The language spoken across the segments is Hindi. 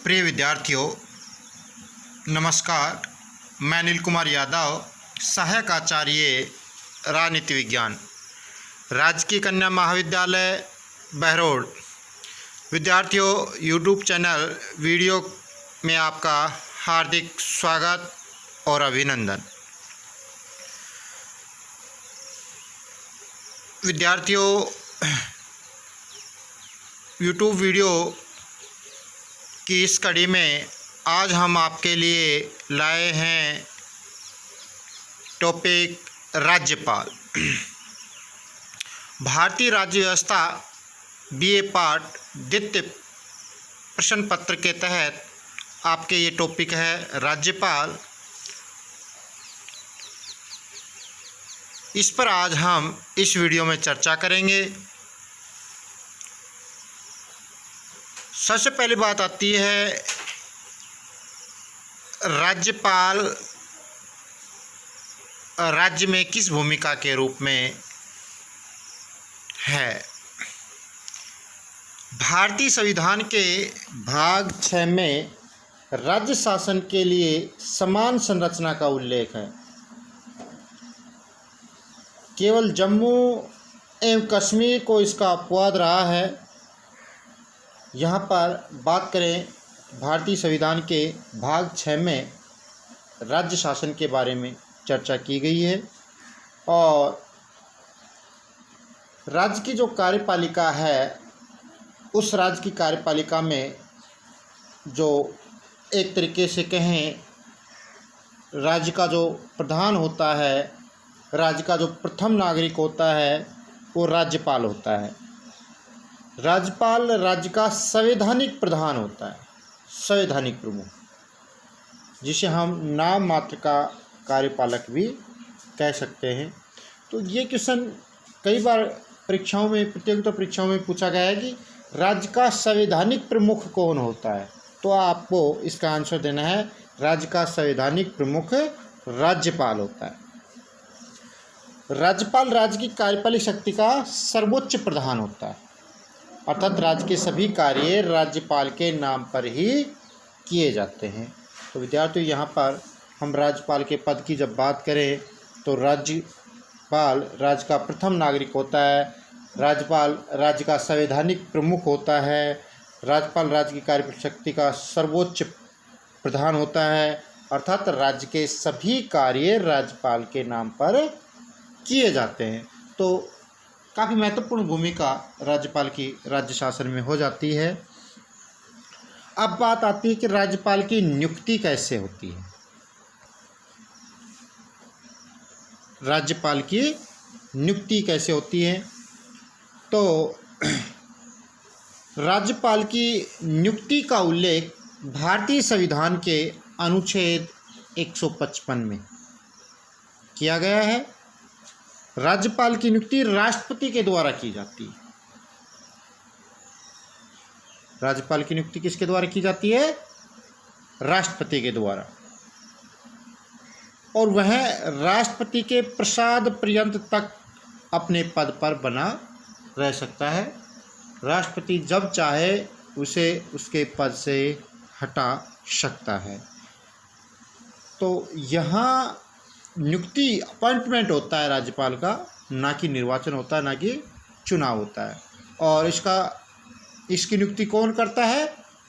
प्रिय विद्यार्थियों, नमस्कार। मैं अनिल कुमार यादव, सहायक आचार्य राजनीति विज्ञान, राजकीय कन्या महाविद्यालय बहरोड। विद्यार्थियों, यूट्यूब चैनल वीडियो में आपका हार्दिक स्वागत और अभिनंदन। विद्यार्थियों, यूट्यूब वीडियो की इस कड़ी में आज हम आपके लिए लाए हैं टॉपिक राज्यपाल। भारतीय राज्य व्यवस्था बीए पार्ट द्वितीय प्रश्न पत्र के तहत आपके ये टॉपिक है राज्यपाल। इस पर आज हम इस वीडियो में चर्चा करेंगे। सबसे पहली बात आती है राज्यपाल राज्य में किस भूमिका के रूप में है। भारतीय संविधान के भाग 6 में राज्य शासन के लिए समान संरचना का उल्लेख है। केवल जम्मू एवं कश्मीर को इसका अपवाद रहा है। यहाँ पर बात करें भारतीय संविधान के भाग 6 में राज्य शासन के बारे में चर्चा की गई है और राज्य की जो कार्यपालिका है उस राज्य की कार्यपालिका में जो एक तरीके से कहें राज्य का जो प्रधान होता है, राज्य का जो प्रथम नागरिक होता है वो राज्यपाल होता है। राज्यपाल राज्य का संवैधानिक प्रधान होता है, संवैधानिक प्रमुख, जिसे हम नाम मात्र का कार्यपालक भी कह सकते हैं। तो ये क्वेश्चन कई बार परीक्षाओं में, प्रतियोगिता परीक्षाओं में पूछा गया है कि राज्य का संवैधानिक प्रमुख कौन होता है, तो आपको इसका आंसर देना है राज्य का संवैधानिक प्रमुख राज्यपाल होता है। राज्यपाल राज्य की कार्यपालिक शक्ति का सर्वोच्च प्रधान होता है, अर्थात राज्य के सभी कार्य राज्यपाल के नाम पर ही किए जाते हैं। तो विद्यार्थियों, यहाँ पर हम राज्यपाल के पद की जब बात करें तो राज्यपाल राज्य का प्रथम नागरिक होता है, राज्यपाल राज्य का संवैधानिक प्रमुख होता है, राज्यपाल राज्य की कार्यपालिक शक्ति का सर्वोच्च प्रधान होता है, अर्थात राज्य के सभी कार्य राज्यपाल के नाम पर किए जाते हैं। तो काफ़ी महत्वपूर्ण भूमिका राज्यपाल की राज्य शासन में हो जाती है। अब बात आती है कि राज्यपाल की नियुक्ति कैसे होती है। राज्यपाल की नियुक्ति कैसे होती है, तो राज्यपाल की नियुक्ति का उल्लेख भारतीय संविधान के अनुच्छेद 155 में किया गया है। राज्यपाल की नियुक्ति राष्ट्रपति के द्वारा की जाती है। राज्यपाल की नियुक्ति किसके द्वारा की जाती है? राष्ट्रपति के द्वारा, और वह राष्ट्रपति के प्रसाद पर्यंत तक अपने पद पर बना रह सकता है। राष्ट्रपति जब चाहे उसे उसके पद से हटा सकता है। तो यहाँ नियुक्ति अपॉइंटमेंट होता है राज्यपाल का, ना कि निर्वाचन होता है, ना कि चुनाव होता है। और इसकी नियुक्ति कौन करता है?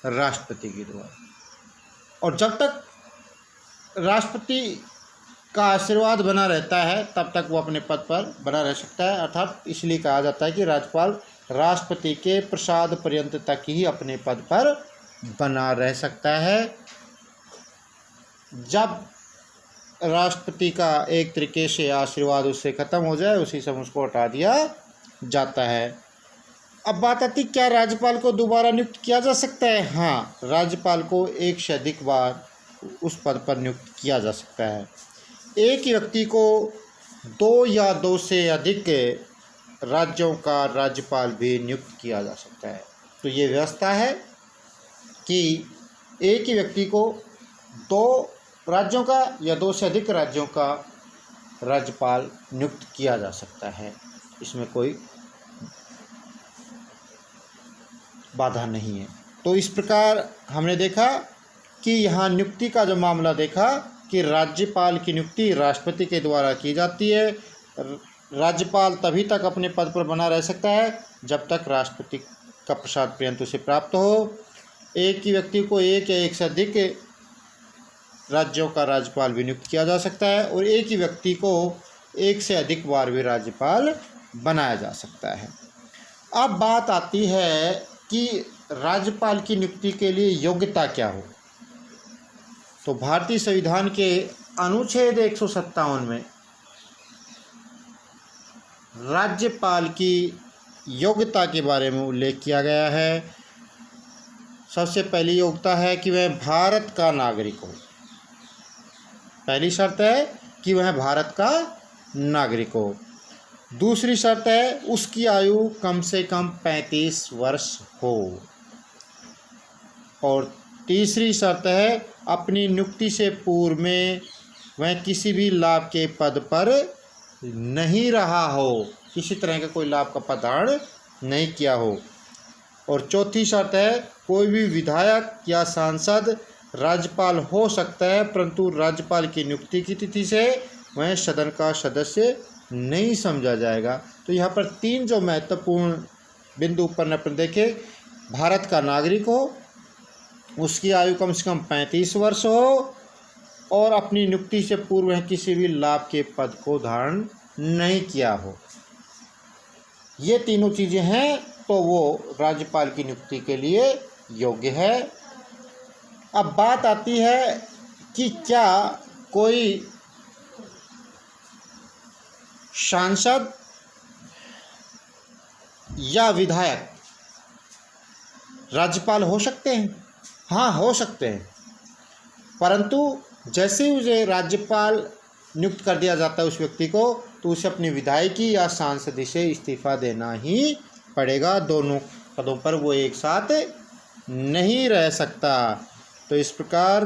राष्ट्रपति के द्वारा। और जब तक राष्ट्रपति का आशीर्वाद बना रहता है तब तक वो अपने पद पर बना रह सकता है। अर्थात इसलिए कहा जाता है कि राज्यपाल राष्ट्रपति के प्रसाद पर्यंत तक ही अपने पद पर बना रह सकता है। जब राष्ट्रपति का एक तरीके से आशीर्वाद उससे ख़त्म हो जाए, उसी समय उसको हटा दिया जाता है। अब बात आती, क्या राज्यपाल को दोबारा नियुक्त किया जा सकता है? हाँ, राज्यपाल को एक से अधिक बार उस पद पर नियुक्त किया जा सकता है। एक ही व्यक्ति को 2 या 2 से अधिक राज्यों का राज्यपाल भी नियुक्त किया जा सकता है। तो ये व्यवस्था है कि एक ही व्यक्ति को 2 राज्यों का या 2 से अधिक राज्यों का राज्यपाल नियुक्त किया जा सकता है। इसमें कोई बाधा नहीं है। तो इस प्रकार हमने देखा कि यहाँ नियुक्ति का जो मामला देखा कि राज्यपाल की नियुक्ति राष्ट्रपति के द्वारा की जाती है। राज्यपाल तभी तक अपने पद पर बना रह सकता है जब तक राष्ट्रपति का प्रसाद पर्यंत उसे प्राप्त हो। एक ही व्यक्ति को एक या एक से अधिक राज्यों का राज्यपाल भी नियुक्त किया जा सकता है और एक ही व्यक्ति को एक से अधिक बार भी राज्यपाल बनाया जा सकता है। अब बात आती है कि राज्यपाल की नियुक्ति के लिए योग्यता क्या हो। तो भारतीय संविधान के अनुच्छेद 157 में राज्यपाल की योग्यता के बारे में उल्लेख किया गया है। सबसे पहली योग्यता है कि वह भारत का नागरिक हो। पहली शर्त है कि वह भारत का नागरिक हो। दूसरी शर्त है उसकी आयु कम से कम 35 वर्ष हो। और तीसरी शर्त है अपनी नियुक्ति से पूर्व में वह किसी भी लाभ के पद पर नहीं रहा हो, किसी तरह का कोई लाभ का पदार्थ नहीं किया हो। और चौथी शर्त है कोई भी विधायक या सांसद राज्यपाल हो सकता है, परंतु राज्यपाल की नियुक्ति की तिथि से वह सदन का सदस्य नहीं समझा जाएगा। तो यहाँ पर 3 जो महत्वपूर्ण बिंदु पर अपन देखें, भारत का नागरिक हो, उसकी आयु कम से कम 35 वर्ष हो और अपनी नियुक्ति से पूर्व वह किसी भी लाभ के पद को धारण नहीं किया हो। ये तीनों चीज़ें हैं तो वो राज्यपाल की नियुक्ति के लिए योग्य है। अब बात आती है कि क्या कोई सांसद या विधायक राज्यपाल हो सकते हैं? हाँ, हो सकते हैं, परंतु जैसे ही उसे राज्यपाल नियुक्त कर दिया जाता है उस व्यक्ति को, तो उसे अपनी विधायकी या सांसदी से इस्तीफा देना ही पड़ेगा। दोनों पदों पर वो एक साथ नहीं रह सकता। तो इस प्रकार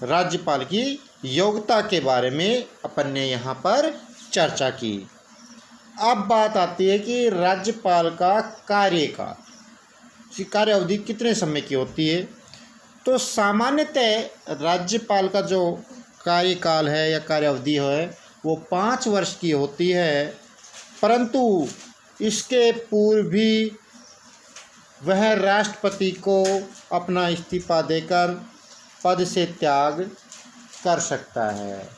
राज्यपाल की योग्यता के बारे में अपन ने यहाँ पर चर्चा की। अब बात आती है कि राज्यपाल का कार्यकाल, उसकी कार्य अवधि कितने समय की होती है। तो सामान्यतः राज्यपाल का जो कार्यकाल है या कार्य अवधि है वो 5 वर्ष की होती है, परंतु इसके पूर्व भी वह राष्ट्रपति को अपना इस्तीफा देकर पद से त्याग कर सकता है।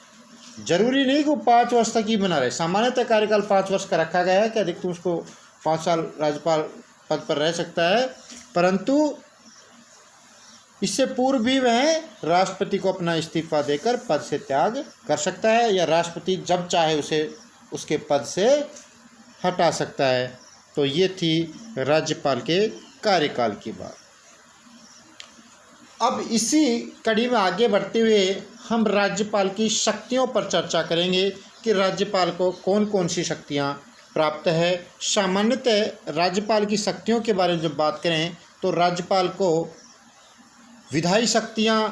जरूरी नहीं कि वो 5 वर्ष तक ही बना रहे। सामान्यतः कार्यकाल 5 वर्ष का रखा गया है कि अधिकतम उसको 5 साल राज्यपाल पद पर रह सकता है, परंतु इससे पूर्व भी वह राष्ट्रपति को अपना इस्तीफा देकर पद से त्याग कर सकता है या राष्ट्रपति जब चाहे उसे उसके पद से हटा सकता है। तो ये थी राज्यपाल के कार्यकाल की बात। अब इसी कड़ी में आगे बढ़ते हुए हम राज्यपाल की शक्तियों पर चर्चा करेंगे कि राज्यपाल को कौन कौन सी शक्तियाँ प्राप्त है। सामान्यतः राज्यपाल की शक्तियों के बारे में जब बात करें तो राज्यपाल को विधायी शक्तियाँ,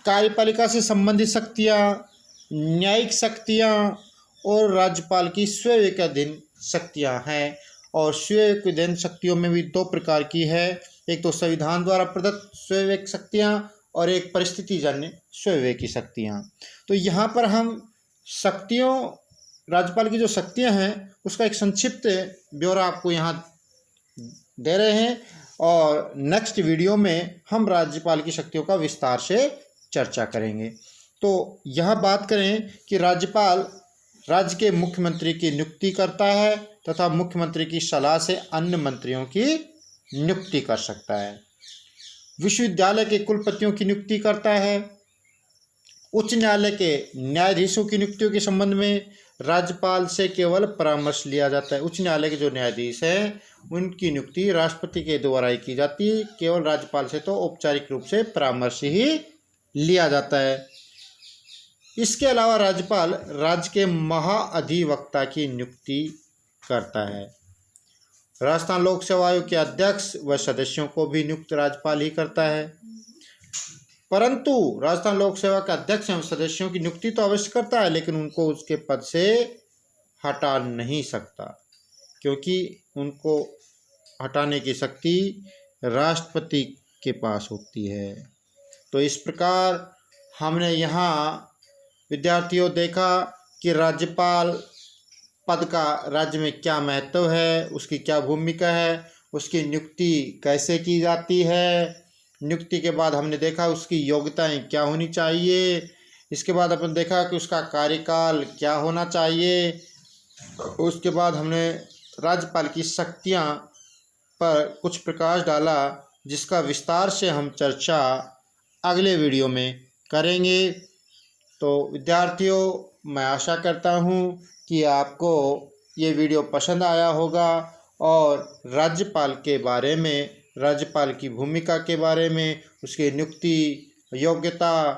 कार्यपालिका से संबंधित शक्तियाँ, न्यायिक शक्तियाँ और राज्यपाल की स्वविवेकाधीन शक्तियाँ हैं। और स्वविवेकाधीन शक्तियों में भी 2 प्रकार की है, एक तो संविधान द्वारा प्रदत्त स्वविवेक शक्तियाँ और एक परिस्थितिजन्य स्वविवेकी शक्तियाँ। तो यहाँ पर हम शक्तियों, राज्यपाल की जो शक्तियाँ हैं उसका एक संक्षिप्त ब्यौरा आपको यहाँ दे रहे हैं और नेक्स्ट वीडियो में हम राज्यपाल की शक्तियों का विस्तार से चर्चा करेंगे। तो यह बात करें कि राज्यपाल राज्य के मुख्यमंत्री की नियुक्ति करता है तथा मुख्यमंत्री की सलाह से अन्य मंत्रियों की नियुक्ति कर सकता है। विश्वविद्यालय के कुलपतियों की नियुक्ति करता है। उच्च न्यायालय के न्यायाधीशों की नियुक्तियों के संबंध में राज्यपाल से केवल परामर्श लिया जाता है। उच्च न्यायालय के जो न्यायाधीश हैं उनकी नियुक्ति राष्ट्रपति के द्वारा ही की जाती है, केवल राज्यपाल से तो औपचारिक रूप से परामर्श ही लिया जाता है। इसके अलावा राज्यपाल राज्य के महाअधिवक्ता की नियुक्ति करता है। राजस्थान लोक सेवा आयोग के अध्यक्ष व सदस्यों को भी नियुक्त राज्यपाल ही करता है, परंतु राजस्थान लोक सेवा के अध्यक्ष एवं सदस्यों की नियुक्ति तो अवश्य करता है, लेकिन उनको उसके पद से हटा नहीं सकता, क्योंकि उनको हटाने की शक्ति राष्ट्रपति के पास होती है। तो इस प्रकार हमने यहाँ विद्यार्थियों देखा कि राज्यपाल पद का राज्य में क्या महत्व है, उसकी क्या भूमिका है, उसकी नियुक्ति कैसे की जाती है। नियुक्ति के बाद हमने देखा उसकी योग्यताएं क्या होनी चाहिए। इसके बाद अपन देखा कि उसका कार्यकाल क्या होना चाहिए। उसके बाद हमने राज्यपाल की शक्तियां पर कुछ प्रकाश डाला, जिसका विस्तार से हम चर्चा अगले वीडियो में करेंगे। तो विद्यार्थियों, मैं आशा करता हूँ कि आपको ये वीडियो पसंद आया होगा और राज्यपाल के बारे में, राज्यपाल की भूमिका के बारे में, उसकी नियुक्ति, योग्यता,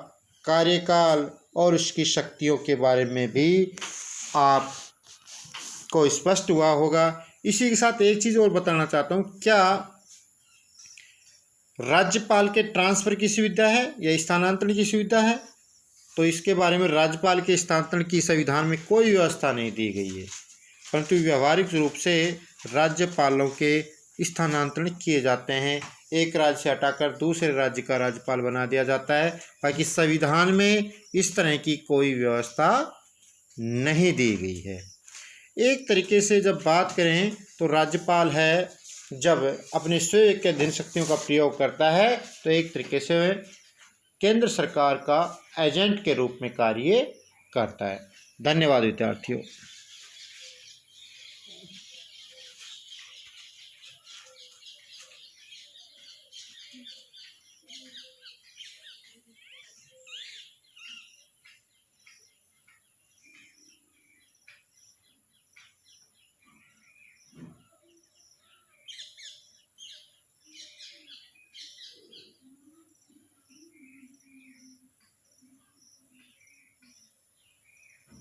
कार्यकाल और उसकी शक्तियों के बारे में भी आपको स्पष्ट हुआ होगा। इसी के साथ एक चीज़ और बताना चाहता हूँ, क्या राज्यपाल के ट्रांसफ़र की सुविधा है या स्थानांतरण की सुविधा है? तो इसके बारे में राज्यपाल के स्थानांतरण की संविधान में कोई व्यवस्था नहीं दी गई है, परंतु व्यावहारिक रूप से राज्यपालों के स्थानांतरण किए जाते हैं। एक राज्य से हटाकर दूसरे राज्य का राज्यपाल बना दिया जाता है। बाकी संविधान में इस तरह की कोई व्यवस्था नहीं दी गई है। एक तरीके से जब बात करें तो राज्यपाल है जब अपने स्वयं के अधीन शक्तियों का प्रयोग करता है तो एक तरीके से केंद्र सरकार का एजेंट के रूप में कार्य करता है। धन्यवाद विद्यार्थियों।